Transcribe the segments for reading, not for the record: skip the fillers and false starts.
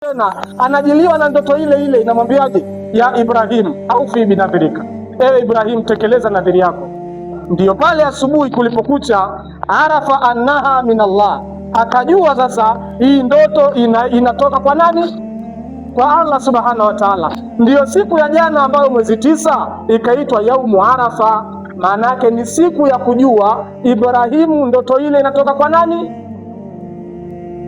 tena anajiliwa na ndoto ile ile, inamwambiaje? Ya Ibrahim aufi binadhirika, ewe Ibrahim, tekeleza nadhiri yako. Ndiyo pale asubuhi kulipokucha, arafa annaha min Allah, akajua sasa hii ndoto inatoka kwa nani? Kwa Allah subhanahu wa ta'ala. Ndiyo siku ya jana ambayo mwezi 9 ikaitwa yaumu Arafa. Maana yake ni siku ya kujua Ibrahimu ndoto ile inatoka kwa nani?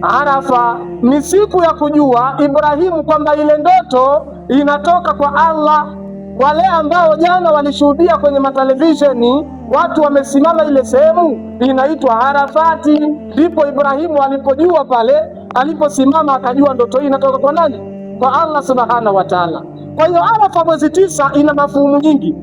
Arafa ni siku ya kujua Ibrahimu kwamba ile ndoto inatoka kwa Allah. Wale ambao jana walishuhudia kwenye matelevisheni watu wamesimama ile sehemu inaitwa Arafati, ndipo Ibrahimu alipojua pale aliposimama akajua ndoto hii inatoka kwa nani? Kwa Allah subhanahu wa ta'ala. Kwa hiyo Arafa mwezi 9 ina mafuhumu nyingi.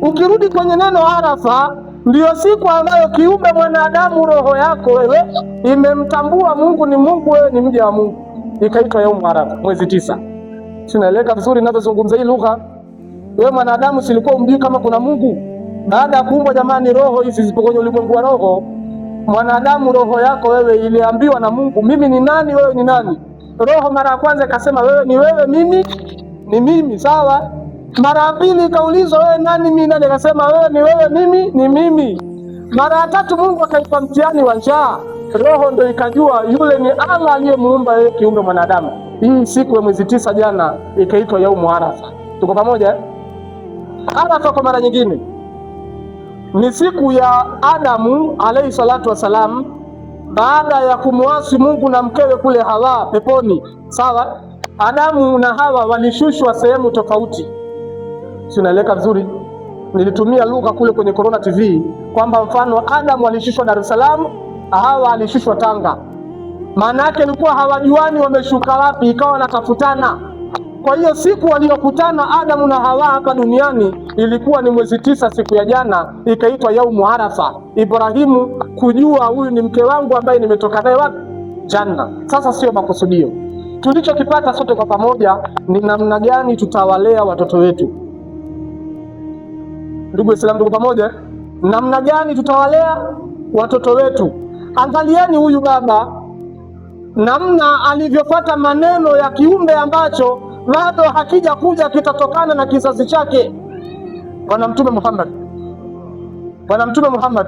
Ukirudi kwenye neno Arafa, ndiyo siku ambayo kiumbe mwanadamu roho yako wewe imemtambua Mungu ni Mungu, wewe ni mja wa Mungu, ikaitwa yaumu Arafa mwezi 9. Tunaeleka vizuri ninazozungumza hii lugha. Wewe mwanadamu silikuwa umjui kama kuna Mungu? Baada ya kuumbwa jamani, roho hizi zipo kwenye ulimwengu wa roho. Mwanadamu roho yako wewe iliambiwa na Mungu, mimi ni nani, wewe ni nani? Roho mara ya kwanza ikasema wewe ni wewe, mimi ni mimi, sawa. Mara ya pili ikaulizwa wewe nani, mimi nani? Akasema wewe ni wewe, mimi ni mimi. Mara ya tatu Mungu akaipa mtihani wa njaa, roho ndio ikajua yule ni Allah aliyemuumba yeye kiumbe mwanadamu. Hii siku ya mwezi 9 jana ikaitwa yaumu Arafa. Tuko pamoja? Arafa kwa mara nyingine ni siku ya Adamu alayhi salatu wasalam, baada ya kumwasi Mungu na mkewe kule Hawa peponi, sawa. Adamu na Hawa walishushwa sehemu tofauti. Si unaeleka vizuri? Nilitumia lugha kule kwenye Corona TV kwamba mfano Adamu alishushwa Dar es Salaam, Hawa alishushwa Tanga. Maana yake ilikuwa hawajuani wameshuka wapi, ikawa wanatafutana. Kwa hiyo siku waliokutana Adamu na Hawa hapa duniani ilikuwa ni mwezi 9 siku ya jana, ikaitwa yaumu Arafa. Ibrahimu kujua huyu ni mke wangu ambaye nimetoka naye wapi? Janna. Sasa sio makusudio. Tulichokipata sote kwa pamoja ni namna gani tutawalea watoto wetu. Ndugu Waislamu, tuko pamoja? Namna gani tutawalea watoto wetu? Angalieni huyu baba namna alivyofuata maneno ya kiumbe ambacho bado hakija kuja kitatokana na kizazi chake, Bwana Mtume Muhammad. Bwana Mtume Muhammad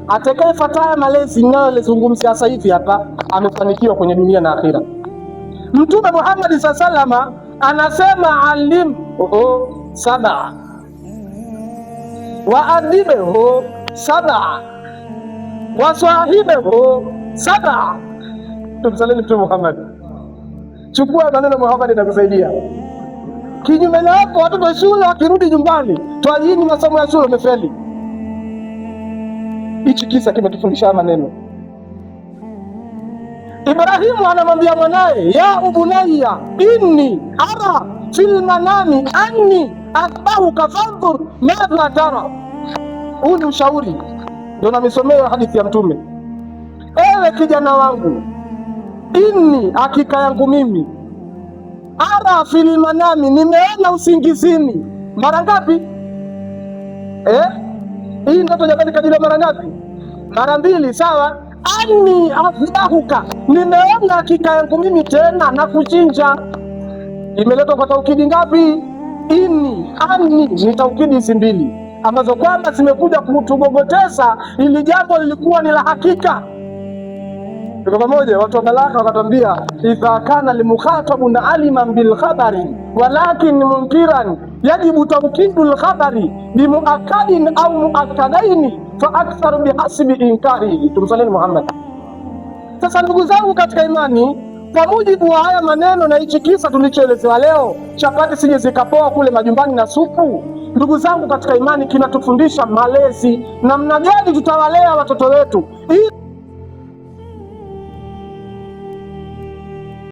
atakayefuata malezi ninayozungumzia sasa hivi hapa amefanikiwa kwenye dunia na akhira. Mtume Muhammad sallallahu anasema alim saba wa adibehu saba wa sahibehu saba. Tumsalini Mtume Muhammad. Chukua maneno Muhammad itakusaidia. Kinyume na hapo, watoto wa shule wakirudi nyumbani, twajini masomo ya shule umefeli. Hichi kisa kimetufundisha maneno. Ibrahimu anamwambia mwanae, ya ubunayya inni ara fil manami anni asbahuka fandhur madha tara. Huu ni ushauri, ndio namesomea hadithi ya Mtume. Ewe kijana wangu, inni hakika yangu mimi, ara fil manami, nimeona usingizini. Mara ngapi? Hii ndoto jamani kadiri mara ngapi? Mara 2, sawa. Anni asbahuka, nimeona hakika yangu mimi tena na kuchinja. Imeletwa kwa taukidi ngapi? Inni, anni ni taukidi hizi 2 ambazo kwamba zimekuja kutubogotesa ili jambo lilikuwa ni la hakika. Tuko pamoja? Watu wa balagha wakatambia idha kana limukhatabun aliman bil khabari walakin munkiran yajibu tawkidu al khabari bimuakkadin au muakkadaini fa akthar bihasbi inkari. Tumsalini Muhammad. Sasa ndugu zangu katika imani, kwa mujibu wa haya maneno na hichi kisa tulichoelezewa leo, chapati sije zikapoa kule majumbani na supu, ndugu zangu katika imani, kinatufundisha malezi, namna gani tutawalea watoto wetu.